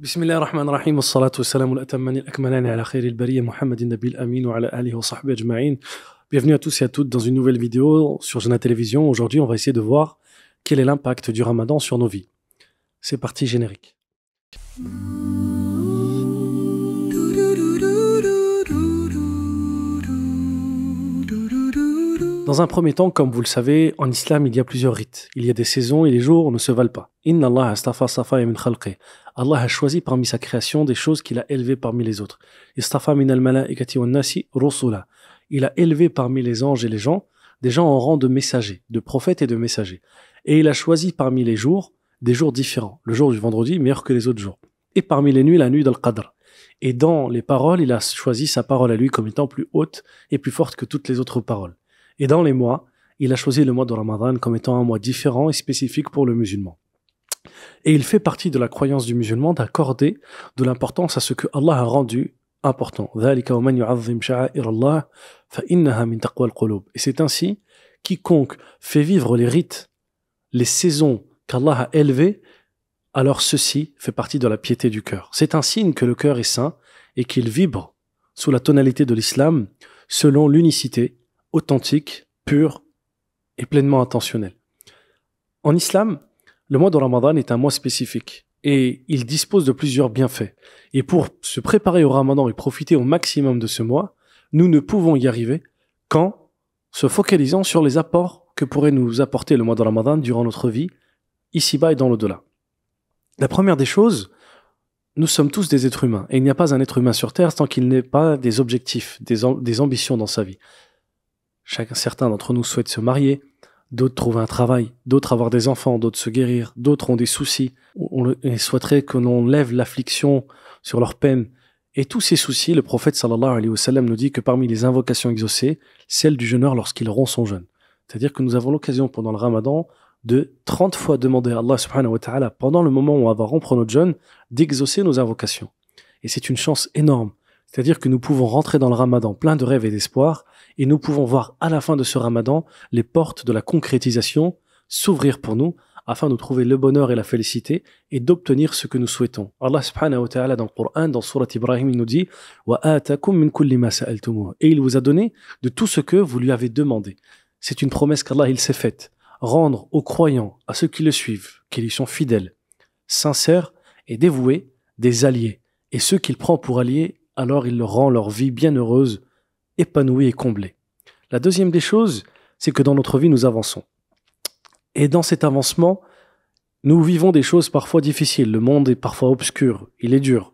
بسم الله الرحمن الرحيم والصلاة والسلام الأتمان الأكملان على خير البرية محمد النبي الأمين وعلى آله وصحبه أجمعين. Bienvenue à tous et à toutes dans une nouvelle vidéo sur Jana Télévision. Aujourd'hui, on va essayer de voir quel est l'impact du Ramadan sur nos vies. C'est parti, générique. Dans un premier temps, comme vous le savez, en islam, il y a plusieurs rites. Il y a des saisons et les jours ne se valent pas. Inna Allah astafa safa min khalqi. Allah a choisi parmi sa création des choses qu'il a élevées parmi les autres. Istafa min al-mala'ikati wan nasi rusula. Il a élevé parmi les anges et les gens des gens en rang de messagers, de prophètes et de messagers. Et il a choisi parmi les jours des jours différents. Le jour du vendredi meilleur que les autres jours. Et parmi les nuits, la nuit d'Al-Qadr. Et dans les paroles, il a choisi sa parole à lui comme étant plus haute et plus forte que toutes les autres paroles. Et dans les mois, il a choisi le mois de Ramadan comme étant un mois différent et spécifique pour le musulman. Et il fait partie de la croyance du musulman d'accorder de l'importance à ce que Allah a rendu important. Et c'est ainsi, quiconque fait vivre les rites, les saisons qu'Allah a élevées, alors ceci fait partie de la piété du cœur. C'est un signe que le cœur est saint et qu'il vibre sous la tonalité de l'islam selon l'unicité authentique, pure et pleinement intentionnelle. En islam, le mois de Ramadan est un mois spécifique et il dispose de plusieurs bienfaits. Et pour se préparer au Ramadan et profiter au maximum de ce mois, nous ne pouvons y arriver qu'en se focalisant sur les apports que pourrait nous apporter le mois de Ramadan durant notre vie, ici-bas et dans l'au-delà. La première des choses, nous sommes tous des êtres humains et il n'y a pas un être humain sur Terre tant qu'il n'ait pas des objectifs, des ambitions dans sa vie. Certains d'entre nous souhaitent se marier, d'autres trouver un travail, d'autres avoir des enfants, d'autres se guérir, d'autres ont des soucis, et souhaiteraient que l'on lève l'affliction sur leur peine. Et tous ces soucis, le prophète sallallahu alayhi wa sallam nous dit que parmi les invocations exaucées, celle du jeûneur lorsqu'il rompt son jeûne. C'est-à-dire que nous avons l'occasion pendant le Ramadan de 30 fois demander à Allah subhanahu wa ta'ala, pendant le moment où on va rompre notre jeûne, d'exaucer nos invocations. Et c'est une chance énorme. C'est-à-dire que nous pouvons rentrer dans le Ramadan plein de rêves et d'espoir, et nous pouvons voir à la fin de ce Ramadan les portes de la concrétisation s'ouvrir pour nous, afin de trouver le bonheur et la félicité, et d'obtenir ce que nous souhaitons. Allah subhanahu wa ta'ala dans le Coran, dans Surat Ibrahim, il nous dit « وَآتَكُم مِّن كُلِّ مَا سَأَلْتُمُوهُ » Et il vous a donné de tout ce que vous lui avez demandé. C'est une promesse qu'Allah il s'est faite. Rendre aux croyants, à ceux qui le suivent, qui lui sont fidèles, sincères et dévoués, des alliés. Et ceux qu'il prend pour alliés, alors il leur rend leur vie bien heureuse, épanouie et comblée. La deuxième des choses, c'est que dans notre vie, nous avançons. Et dans cet avancement, nous vivons des choses parfois difficiles. Le monde est parfois obscur, il est dur,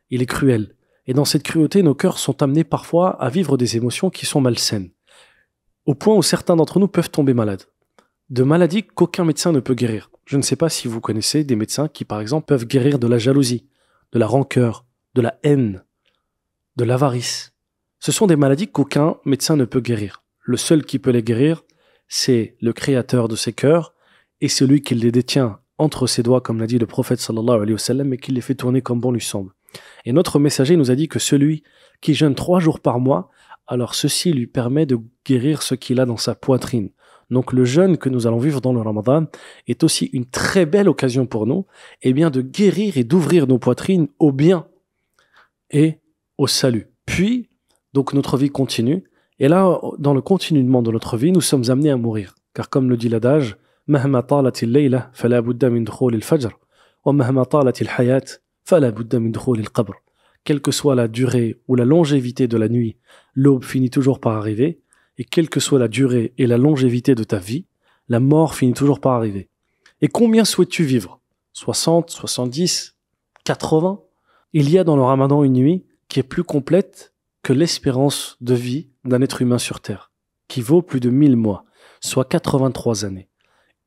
il est cruel. Et dans cette cruauté, nos cœurs sont amenés parfois à vivre des émotions qui sont malsaines. Au point où certains d'entre nous peuvent tomber malades. De maladies qu'aucun médecin ne peut guérir. Je ne sais pas si vous connaissez des médecins qui, par exemple, peuvent guérir de la jalousie, de la rancœur, de la haine, de l'avarice. Ce sont des maladies qu'aucun médecin ne peut guérir. Le seul qui peut les guérir, c'est le créateur de ces cœurs et celui qui les détient entre ses doigts, comme l'a dit le prophète sallallahu alayhi wa sallam, et qui les fait tourner comme bon lui semble. Et notre messager nous a dit que celui qui jeûne 3 jours par mois, alors ceci lui permet de guérir ce qu'il a dans sa poitrine. Donc le jeûne que nous allons vivre dans le Ramadan est aussi une très belle occasion pour nous, eh bien de guérir et d'ouvrir nos poitrines au bien et au salut. Puis, donc notre vie continue, et là, dans le continuement de notre vie, nous sommes amenés à mourir. Car comme le dit l'adage, مهما طالت الليلة فلا بد من دخول الفجر ومهما طالت الحياة فلا بد من دخول القبر. Quelle que soit la durée ou la longévité de la nuit, l'aube finit toujours par arriver, et quelle que soit la durée et la longévité de ta vie, la mort finit toujours par arriver. Et combien souhaites-tu vivre? 60, 70, 80? Il y a dans le Ramadan une nuit qui est plus complète que l'espérance de vie d'un être humain sur Terre, qui vaut plus de 1000 mois, soit 83 années.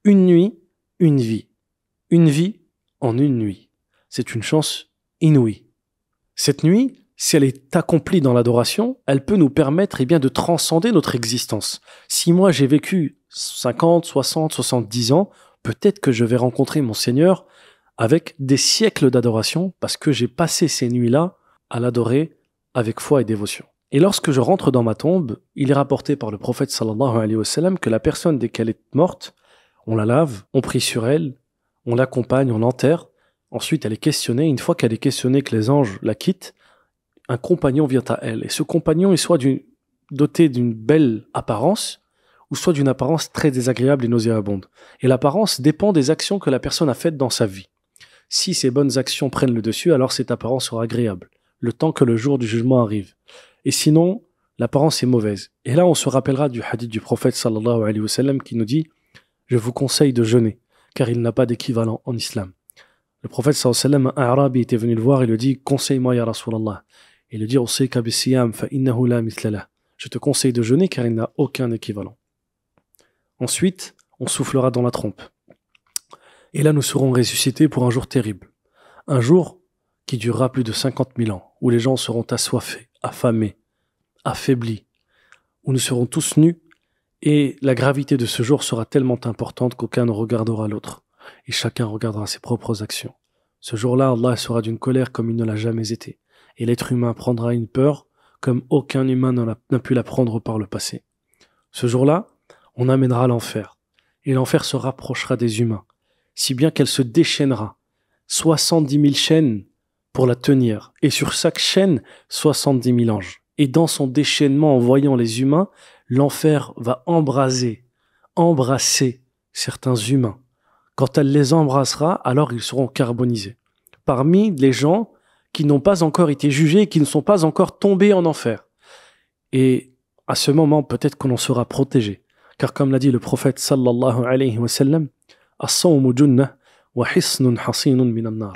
Une nuit, une vie. Une vie en une nuit. C'est une chance inouïe. Cette nuit, si elle est accomplie dans l'adoration, elle peut nous permettre eh bien, de transcender notre existence. Si moi j'ai vécu 50, 60, 70 ans, peut-être que je vais rencontrer mon Seigneur avec des siècles d'adoration parce que j'ai passé ces nuits-là à l'adorer avec foi et dévotion. Et lorsque je rentre dans ma tombe, il est rapporté par le prophète sallallahu alayhi wa sallam que la personne dès qu'elle est morte, on la lave, on prie sur elle, on l'accompagne, on l'enterre, Ensuite, elle est questionnée. Une fois qu'elle est questionnée, que les anges la quittent, un compagnon vient à elle. Et ce compagnon est soit doté d'une belle apparence, ou soit d'une apparence très désagréable et nauséabonde. Et l'apparence dépend des actions que la personne a faites dans sa vie. Si ces bonnes actions prennent le dessus, alors cette apparence sera agréable, le temps que le jour du jugement arrive. Et sinon, l'apparence est mauvaise. Et là, on se rappellera du hadith du prophète sallallahu alayhi wa sallam qui nous dit « Je vous conseille de jeûner, car il n'a pas d'équivalent en islam. » Le prophète sallallahu alayhi wa sallam, un arabe, était venu le voir et lui dit « Conseille-moi, ya Rasulallah. » Et il lui dit « Usayka bisiyam fa innahu la mithlalah. » Je te conseille de jeûner, car il n'a aucun équivalent. Ensuite, on soufflera dans la trompe. Et là, nous serons ressuscités pour un jour terrible. Un jour qui durera plus de 50 000 ans, où les gens seront assoiffés, affamés, affaiblis, où nous serons tous nus, et la gravité de ce jour sera tellement importante qu'aucun ne regardera l'autre, et chacun regardera ses propres actions. Ce jour-là, Allah sera d'une colère comme il ne l'a jamais été, et l'être humain prendra une peur comme aucun humain n'a pu la prendre par le passé. Ce jour-là, on amènera l'enfer, et l'enfer se rapprochera des humains, si bien qu'elle se déchaînera. 70 000 chaînes pour la tenir, et sur chaque chaîne, 70 000 anges. Et dans son déchaînement, en voyant les humains, l'enfer va embraser certains humains. Quand elle les embrassera, alors ils seront carbonisés. Parmi les gens qui n'ont pas encore été jugés et qui ne sont pas encore tombés en enfer. Et à ce moment, peut-être qu'on en sera protégé. Car comme l'a dit le prophète sallallahu alayhi wa sallam, as-sawmu junnah wa hisnun hasinun minan nar.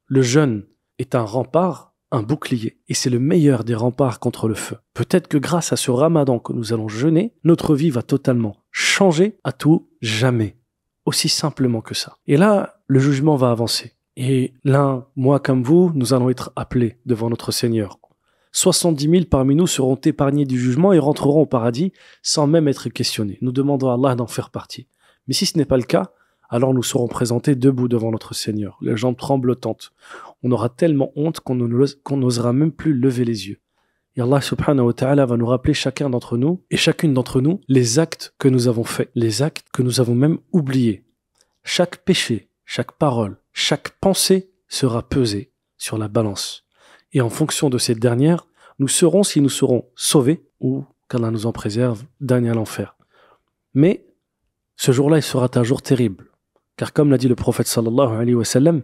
Le jeûne est un rempart, un bouclier, et c'est le meilleur des remparts contre le feu. Peut-être que grâce à ce ramadan que nous allons jeûner, notre vie va totalement changer à tout jamais. Aussi simplement que ça. Et là, le jugement va avancer. Et l'un, moi comme vous, nous allons être appelés devant notre Seigneur. 70 000 parmi nous seront épargnés du jugement et rentreront au paradis sans même être questionnés. Nous demandons à Allah d'en faire partie. Mais si ce n'est pas le cas, alors nous serons présentés debout devant notre Seigneur, les jambes tremblotantes. On aura tellement honte qu'on n'osera même plus lever les yeux. Et Allah subhanahu wa ta'ala va nous rappeler chacun d'entre nous et chacune d'entre nous les actes que nous avons faits, les actes que nous avons même oubliés. Chaque péché, chaque parole, chaque pensée sera pesée sur la balance. Et en fonction de cette dernière, nous serons, si nous serons sauvés, ou qu'Allah nous en préserve, damnés à l'enfer. Mais ce jour-là, il sera un jour terrible. Car comme l'a dit le prophète sallallahu alayhi wa sallam,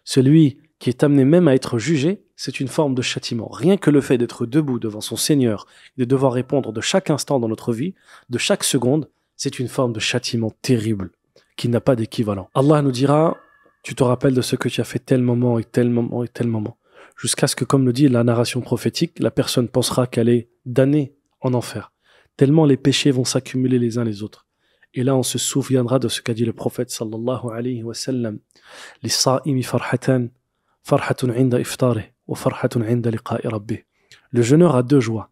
celui qui est amené même à être jugé, c'est une forme de châtiment. Rien que le fait d'être debout devant son Seigneur, de devoir répondre de chaque instant dans notre vie, de chaque seconde, c'est une forme de châtiment terrible, qui n'a pas d'équivalent. Allah nous dira, tu te rappelles de ce que tu as fait tel moment et tel moment et tel moment. Jusqu'à ce que, comme le dit la narration prophétique, la personne pensera qu'elle est damnée en enfer. Tellement les péchés vont s'accumuler les uns les autres. Et là, on se souviendra de ce qu'a dit le prophète sallallahu alayhi wa sallam. Lis-sa'imi farhatan, farhatun 'inda iftarih wa farhatun 'inda liqa'i rabbih. Le jeûneur a deux joies.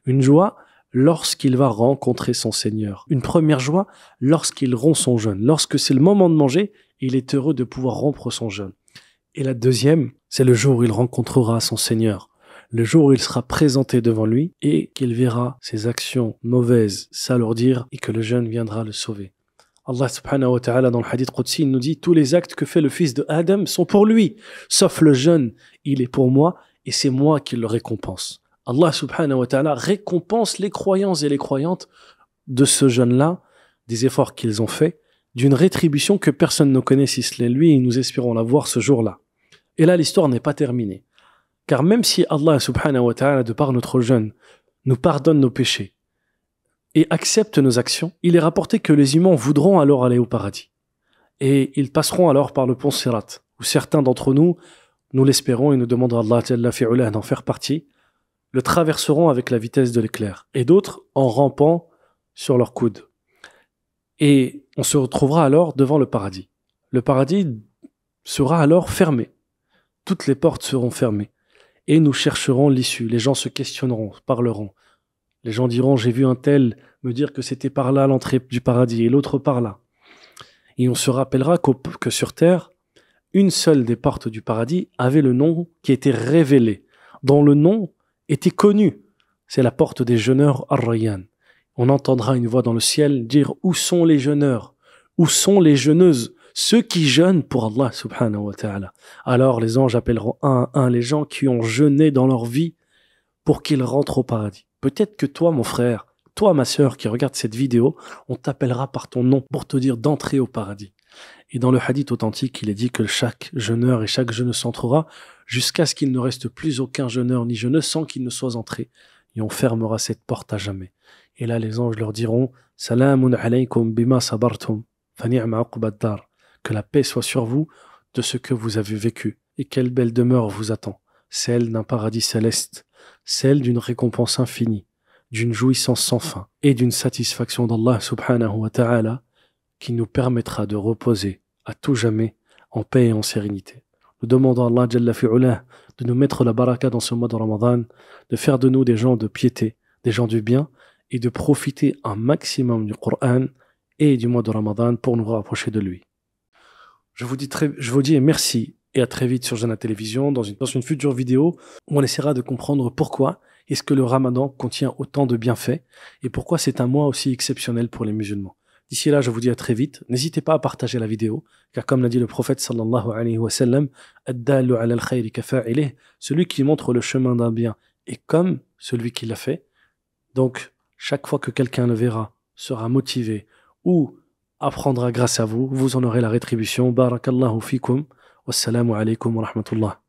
Une joie lorsqu'il va rencontrer son Seigneur. Une première joie lorsqu'il rompt son jeûne. Lorsque c'est le moment de manger, il est heureux de pouvoir rompre son jeûne. Et la deuxième, c'est le jour où il rencontrera son Seigneur. Le jour où il sera présenté devant lui et qu'il verra ses actions mauvaises s'alourdir et que le jeûne viendra le sauver. Allah subhanahu wa ta'ala dans le hadith Qudsi, il nous dit tous les actes que fait le fils de Adam sont pour lui, sauf le jeûne, il est pour moi et c'est moi qui le récompense. Allah subhanahu wa ta'ala récompense les croyants et les croyantes de ce jeûne-là, des efforts qu'ils ont faits, d'une rétribution que personne ne connaît si ce n'est lui et nous espérons la voir ce jour-là. Et là, l'histoire n'est pas terminée. Car même si Allah subhanahu wa ta'ala, de par notre jeûne, nous pardonne nos péchés et accepte nos actions, il est rapporté que les humains voudront alors aller au paradis. Et ils passeront alors par le pont Sirat, où certains d'entre nous, nous l'espérons et nous demandons à Allah Jalla fi'ulah d'en faire partie, le traverseront avec la vitesse de l'éclair, et d'autres en rampant sur leurs coudes. Et on se retrouvera alors devant le paradis. Le paradis sera alors fermé. Toutes les portes seront fermées. Et nous chercherons l'issue. Les gens se questionneront, parleront. Les gens diront, j'ai vu un tel me dire que c'était par là l'entrée du paradis et l'autre par là. Et on se rappellera que sur terre, une seule des portes du paradis avait le nom qui était révélé, dont le nom était connu. C'est la porte des jeûneurs Ar-Rayyan. On entendra une voix dans le ciel dire, où sont les jeûneurs? Où sont les jeûneuses? ceux qui jeûnent pour Allah subhanahu wa ta'ala. Alors les anges appelleront un à un les gens qui ont jeûné dans leur vie pour qu'ils rentrent au paradis. Peut-être que toi, mon frère, toi, ma sœur, qui regarde cette vidéo, on t'appellera par ton nom pour te dire d'entrer au paradis. Et dans le hadith authentique, il est dit que chaque jeûneur et chaque jeûneuse s'entrera jusqu'à ce qu'il ne reste plus aucun jeûneur ni jeûneuse sans qu'il ne soit entré. Et on fermera cette porte à jamais. Et là, les anges leur diront « Salamun alaykum bima sabartum, fa ni'ma uqbad dar » que la paix soit sur vous de ce que vous avez vécu. Et quelle belle demeure vous attend, celle d'un paradis céleste, celle d'une récompense infinie, d'une jouissance sans fin et d'une satisfaction d'Allah subhanahu wa ta'ala qui nous permettra de reposer à tout jamais en paix et en sérénité. Nous demandons à Allah Jalla fi'ulah de nous mettre la baraka dans ce mois de Ramadan, de faire de nous des gens de piété, des gens du bien et de profiter un maximum du Coran et du mois de Ramadan pour nous rapprocher de lui. Je vous dis merci et à très vite sur Jana Télévision dans une future vidéo où on essaiera de comprendre pourquoi est-ce que le Ramadan contient autant de bienfaits et pourquoi c'est un mois aussi exceptionnel pour les musulmans. D'ici là, je vous dis à très vite. N'hésitez pas à partager la vidéo, car comme l'a dit le prophète sallallahu alayhi wa sallam, ad-dallu ala al-khayri kafa'ilih, celui qui montre le chemin d'un bien est comme celui qui l'a fait. Donc, chaque fois que quelqu'un le verra, sera motivé ou apprendra grâce à vous, vous en aurez la rétribution. Barakallahu fikum. Wassalamu alaykum wa rahmatullah.